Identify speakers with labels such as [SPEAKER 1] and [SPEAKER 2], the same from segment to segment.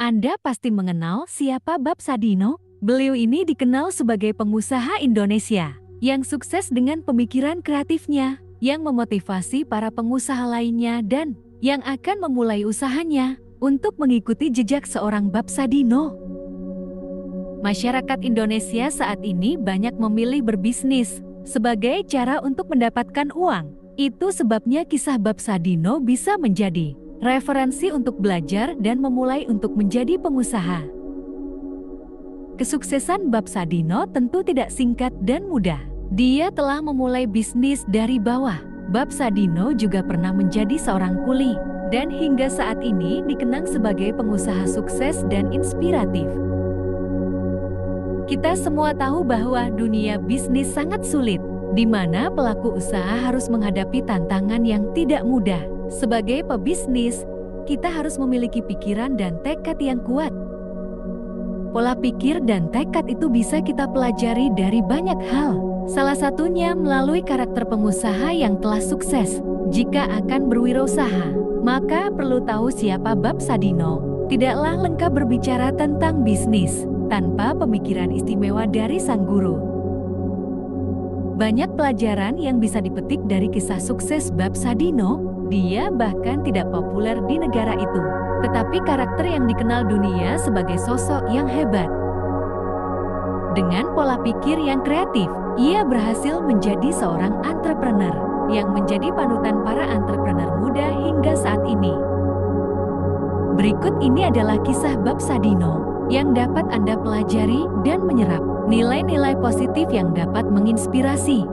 [SPEAKER 1] Anda pasti mengenal siapa Bob Sadino. Beliau ini dikenal sebagai pengusaha Indonesia yang sukses dengan pemikiran kreatifnya, yang memotivasi para pengusaha lainnya dan yang akan memulai usahanya untuk mengikuti jejak seorang Bob Sadino. Masyarakat Indonesia saat ini banyak memilih berbisnis sebagai cara untuk mendapatkan uang. Itu sebabnya kisah Bob Sadino bisa menjadi referensi untuk belajar dan memulai untuk menjadi pengusaha. Kesuksesan Bob Sadino tentu tidak singkat dan mudah. Dia telah memulai bisnis dari bawah. Bob Sadino juga pernah menjadi seorang kuli dan hingga saat ini dikenang sebagai pengusaha sukses dan inspiratif. Kita semua tahu bahwa dunia bisnis sangat sulit, di mana pelaku usaha harus menghadapi tantangan yang tidak mudah. Sebagai pebisnis, kita harus memiliki pikiran dan tekad yang kuat. Pola pikir dan tekad itu bisa kita pelajari dari banyak hal. Salah satunya melalui karakter pengusaha yang telah sukses. Jika akan berwirausaha, maka perlu tahu siapa Bob Sadino. Tidaklah lengkap berbicara tentang bisnis tanpa pemikiran istimewa dari sang guru. Banyak pelajaran yang bisa dipetik dari kisah sukses Bob Sadino. Dia bahkan tidak populer di negara itu, tetapi karakter yang dikenal dunia sebagai sosok yang hebat. Dengan pola pikir yang kreatif, ia berhasil menjadi seorang entrepreneur yang menjadi panutan para entrepreneur muda hingga saat ini. Berikut ini adalah kisah Bob Sadino yang dapat Anda pelajari dan menyerap nilai-nilai positif yang dapat menginspirasi.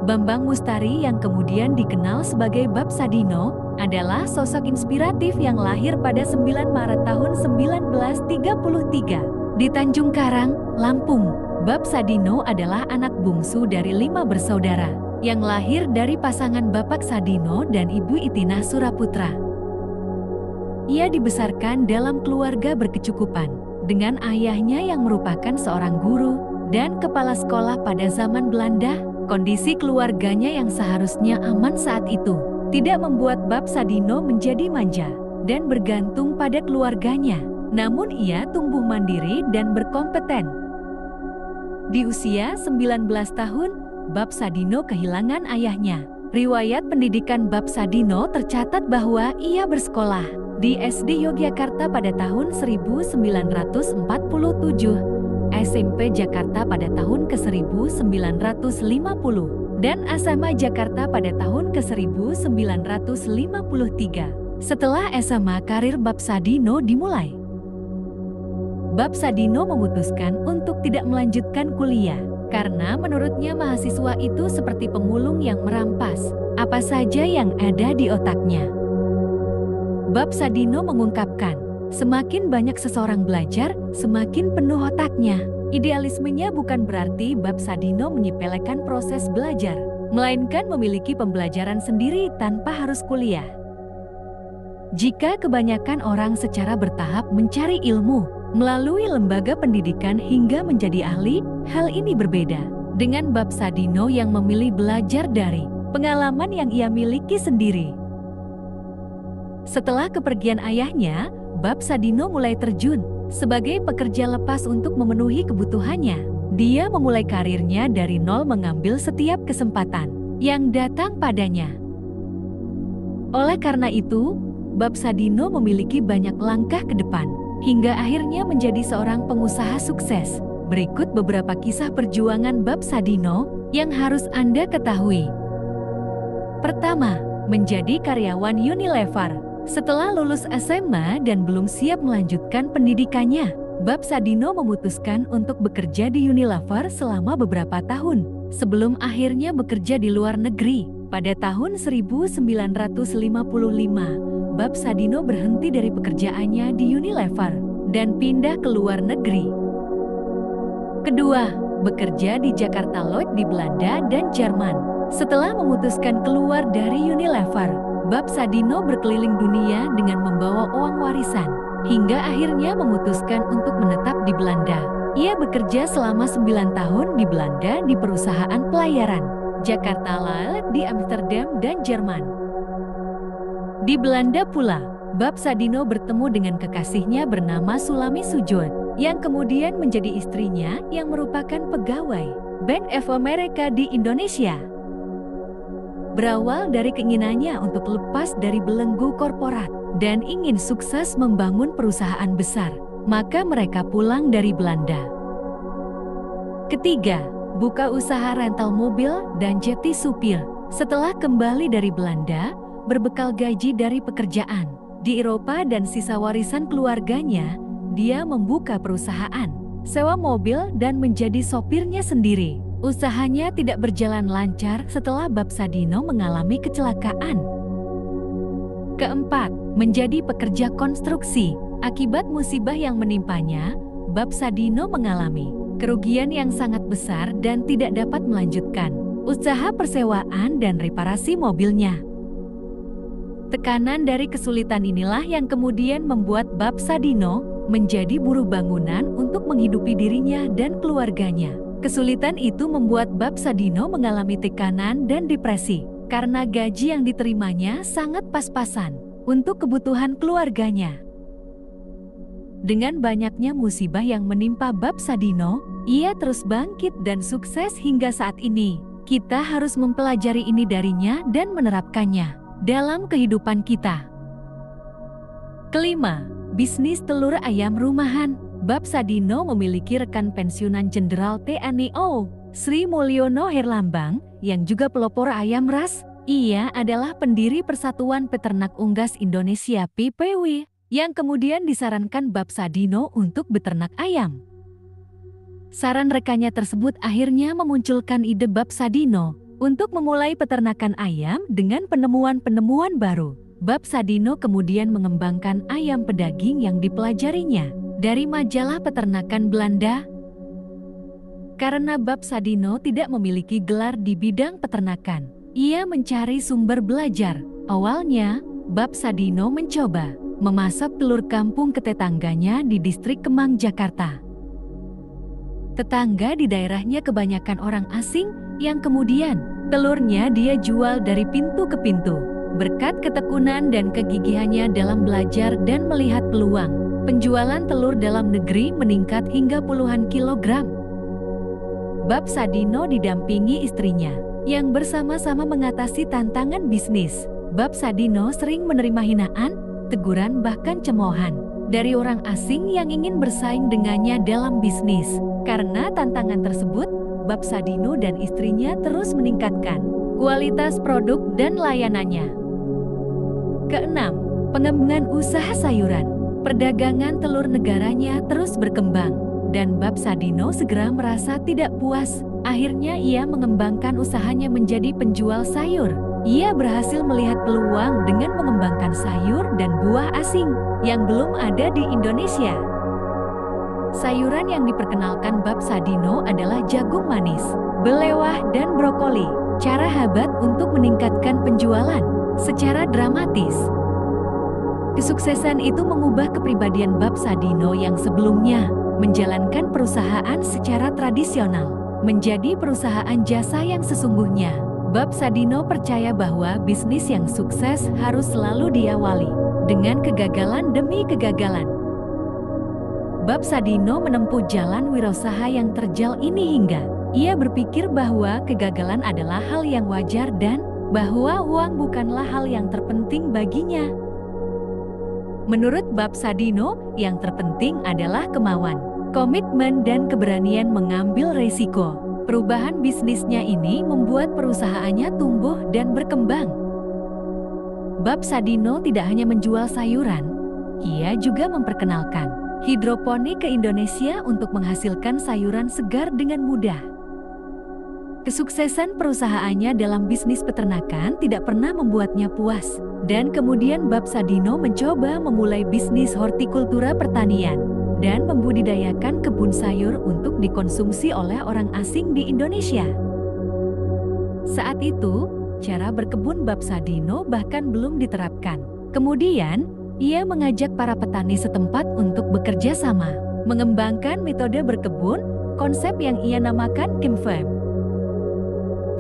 [SPEAKER 1] Bambang Mustari yang kemudian dikenal sebagai Bob Sadino adalah sosok inspiratif yang lahir pada 9 Maret tahun 1933 di Tanjung Karang, Lampung. Bob Sadino adalah anak bungsu dari 5 bersaudara yang lahir dari pasangan Bapak Sadino dan Ibu Itinah Suraputra. Ia dibesarkan dalam keluarga berkecukupan dengan ayahnya yang merupakan seorang guru dan kepala sekolah pada zaman Belanda. Kondisi keluarganya yang seharusnya aman saat itu tidak membuat Bob Sadino menjadi manja dan bergantung pada keluarganya. Namun ia tumbuh mandiri dan berkompeten. Di usia 19 tahun, Bob Sadino kehilangan ayahnya. Riwayat pendidikan Bob Sadino tercatat bahwa ia bersekolah di SD Yogyakarta pada tahun 1947, SMP Jakarta pada tahun ke-1950, dan SMA Jakarta pada tahun ke-1953. Setelah SMA, karir Bob Sadino dimulai. Bob Sadino memutuskan untuk tidak melanjutkan kuliah karena menurutnya mahasiswa itu seperti pemulung yang merampas apa saja yang ada di otaknya. Bob Sadino mengungkapkan, semakin banyak seseorang belajar, semakin penuh otaknya. Idealismenya bukan berarti Bob Sadino menyepelekan proses belajar, melainkan memiliki pembelajaran sendiri tanpa harus kuliah. Jika kebanyakan orang secara bertahap mencari ilmu melalui lembaga pendidikan hingga menjadi ahli, hal ini berbeda dengan Bob Sadino yang memilih belajar dari pengalaman yang ia miliki sendiri. Setelah kepergian ayahnya, Bob Sadino mulai terjun sebagai pekerja lepas untuk memenuhi kebutuhannya. Dia memulai karirnya dari nol, mengambil setiap kesempatan yang datang padanya. Oleh karena itu, Bob Sadino memiliki banyak langkah ke depan, hingga akhirnya menjadi seorang pengusaha sukses. Berikut beberapa kisah perjuangan Bob Sadino yang harus Anda ketahui. Pertama, menjadi karyawan Unilever. Setelah lulus SMA dan belum siap melanjutkan pendidikannya, Bob Sadino memutuskan untuk bekerja di Unilever selama beberapa tahun, sebelum akhirnya bekerja di luar negeri. Pada tahun 1955, Bob Sadino berhenti dari pekerjaannya di Unilever dan pindah ke luar negeri. Kedua, bekerja di Jakarta Lloyd di Belanda dan Jerman. Setelah memutuskan keluar dari Unilever, Bob Sadino berkeliling dunia dengan membawa uang warisan, hingga akhirnya memutuskan untuk menetap di Belanda. Ia bekerja selama 9 tahun di Belanda di perusahaan pelayaran, Jakarta Lloyd di Amsterdam dan Jerman. Di Belanda pula, Bab Sadino bertemu dengan kekasihnya bernama Sulami Sujud, yang kemudian menjadi istrinya yang merupakan pegawai Bank of America di Indonesia. Berawal dari keinginannya untuk lepas dari belenggu korporat dan ingin sukses membangun perusahaan besar, maka mereka pulang dari Belanda. Ketiga, buka usaha rental mobil dan jeti supir. Setelah kembali dari Belanda, berbekal gaji dari pekerjaan di Eropa dan sisa warisan keluarganya, dia membuka perusahaan sewa mobil dan menjadi sopirnya sendiri. Usahanya tidak berjalan lancar setelah Bab Sadino mengalami kecelakaan. Keempat, menjadi pekerja konstruksi. Akibat musibah yang menimpanya, Bab Sadino mengalami kerugian yang sangat besar dan tidak dapat melanjutkan usaha persewaan dan reparasi mobilnya. Tekanan dari kesulitan inilah yang kemudian membuat Bab Sadino menjadi buruh bangunan untuk menghidupi dirinya dan keluarganya. Kesulitan itu membuat Bab Sadino mengalami tekanan dan depresi karena gaji yang diterimanya sangat pas-pasan untuk kebutuhan keluarganya. Dengan banyaknya musibah yang menimpa Bab Sadino, ia terus bangkit dan sukses hingga saat ini. Kita harus mempelajari ini darinya dan menerapkannya dalam kehidupan kita. Kelima, bisnis telur ayam rumahan. Bab Sadino memiliki rekan pensiunan Jenderal TNI Sri Mulyono Herlambang yang juga pelopor ayam ras. Ia adalah pendiri Persatuan Peternak Unggas Indonesia (PPW) yang kemudian disarankan Bab Sadino untuk beternak ayam. Saran rekannya tersebut akhirnya memunculkan ide Bab Sadino untuk memulai peternakan ayam dengan penemuan-penemuan baru. Bab Sadino kemudian mengembangkan ayam pedaging yang dipelajarinya dari majalah peternakan Belanda. Karena Bab Sadino tidak memiliki gelar di bidang peternakan, ia mencari sumber belajar. Awalnya, Bab Sadino mencoba memasak telur kampung ke tetangganya di distrik Kemang, Jakarta. Tetangga di daerahnya kebanyakan orang asing yang kemudian telurnya dia jual dari pintu ke pintu. Berkat ketekunan dan kegigihannya dalam belajar dan melihat peluang, penjualan telur dalam negeri meningkat hingga puluhan kilogram. Bab Sadino didampingi istrinya yang bersama-sama mengatasi tantangan bisnis. Bab Sadino sering menerima hinaan, teguran bahkan cemoohan dari orang asing yang ingin bersaing dengannya dalam bisnis. Karena tantangan tersebut, Bab Sadino dan istrinya terus meningkatkan kualitas produk dan layanannya. Keenam, pengembangan usaha sayuran. Perdagangan telur negaranya terus berkembang, dan Bab Sadino segera merasa tidak puas. Akhirnya ia mengembangkan usahanya menjadi penjual sayur. Ia berhasil melihat peluang dengan mengembangkan sayur dan buah asing yang belum ada di Indonesia. Sayuran yang diperkenalkan Bab Sadino adalah jagung manis, belewah, dan brokoli. Cara hebat untuk meningkatkan penjualan secara dramatis. Kesuksesan itu mengubah kepribadian Bab Sadino yang sebelumnya menjalankan perusahaan secara tradisional menjadi perusahaan jasa yang sesungguhnya. Bab Sadino percaya bahwa bisnis yang sukses harus selalu diawali dengan kegagalan demi kegagalan. Bab Sadino menempuh jalan wirausaha yang terjal ini hingga ia berpikir bahwa kegagalan adalah hal yang wajar dan bahwa uang bukanlah hal yang terpenting baginya. Menurut Bab Sadino, yang terpenting adalah kemauan, komitmen, dan keberanian mengambil resiko. Perubahan bisnisnya ini membuat perusahaannya tumbuh dan berkembang. Bab Sadino tidak hanya menjual sayuran, ia juga memperkenalkan hidroponik ke Indonesia untuk menghasilkan sayuran segar dengan mudah. Kesuksesan perusahaannya dalam bisnis peternakan tidak pernah membuatnya puas, dan kemudian Bab Sadino mencoba memulai bisnis hortikultura pertanian dan membudidayakan kebun sayur untuk dikonsumsi oleh orang asing di Indonesia. Saat itu, cara berkebun Bab Sadino bahkan belum diterapkan. Kemudian, ia mengajak para petani setempat untuk bekerja sama, mengembangkan metode berkebun, konsep yang ia namakan Kimfarm.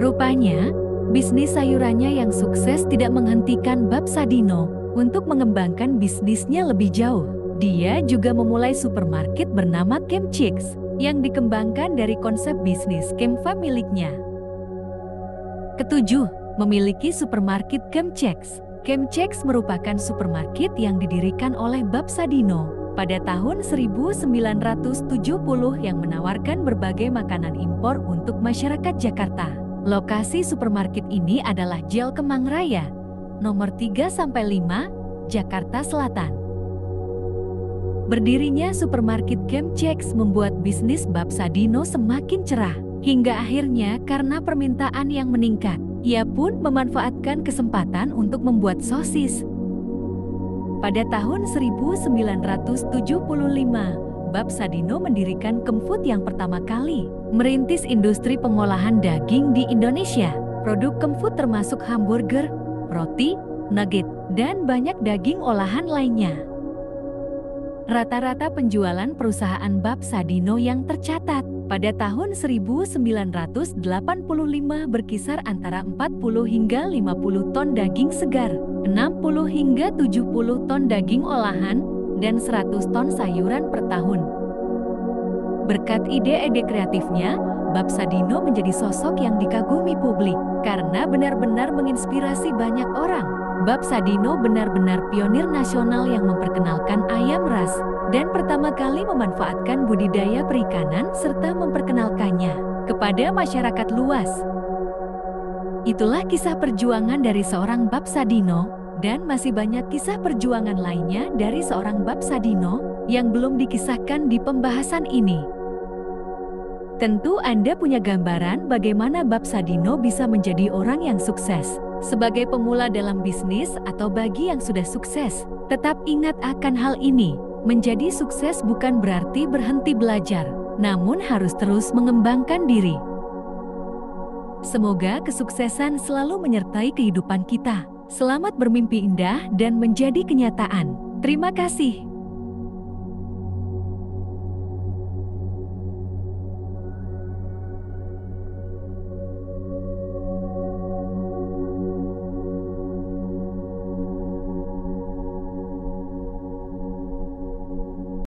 [SPEAKER 1] Rupanya, bisnis sayurannya yang sukses tidak menghentikan Bab Sadino untuk mengembangkan bisnisnya lebih jauh. Dia juga memulai supermarket bernama Chemchicks yang dikembangkan dari konsep bisnis Kemfa miliknya. Ketujuh, memiliki supermarket Chemchicks. Chemchicks merupakan supermarket yang didirikan oleh Bab Sadino pada tahun 1970 yang menawarkan berbagai makanan impor untuk masyarakat Jakarta. Lokasi supermarket ini adalah Jl Kemang Raya, nomor 3-5, Jakarta Selatan. Berdirinya supermarket Chemchicks membuat bisnis Bab Sadino semakin cerah, hingga akhirnya karena permintaan yang meningkat, ia pun memanfaatkan kesempatan untuk membuat sosis. Pada tahun 1975, Bab Sadino mendirikan Kemfood yang pertama kali, merintis industri pengolahan daging di Indonesia. Produk Kemfood termasuk hamburger, roti, nugget, dan banyak daging olahan lainnya. Rata-rata penjualan perusahaan Bab Sadino yang tercatat pada tahun 1985 berkisar antara 40 hingga 50 ton daging segar, 60 hingga 70 ton daging olahan, dan 100 ton sayuran per tahun. Berkat ide-ide kreatifnya, Bab Sadino menjadi sosok yang dikagumi publik karena benar-benar menginspirasi banyak orang. Bab Sadino benar-benar pionir nasional yang memperkenalkan ayam ras dan pertama kali memanfaatkan budidaya perikanan serta memperkenalkannya kepada masyarakat luas. Itulah kisah perjuangan dari seorang Bab Sadino, dan masih banyak kisah perjuangan lainnya dari seorang Bab Sadino yang belum dikisahkan di pembahasan ini. Tentu Anda punya gambaran bagaimana Bab Sadino bisa menjadi orang yang sukses. Sebagai pemula dalam bisnis atau bagi yang sudah sukses, tetap ingat akan hal ini. Menjadi sukses bukan berarti berhenti belajar, namun harus terus mengembangkan diri. Semoga kesuksesan selalu menyertai kehidupan kita. Selamat bermimpi indah dan menjadi kenyataan. Terima kasih.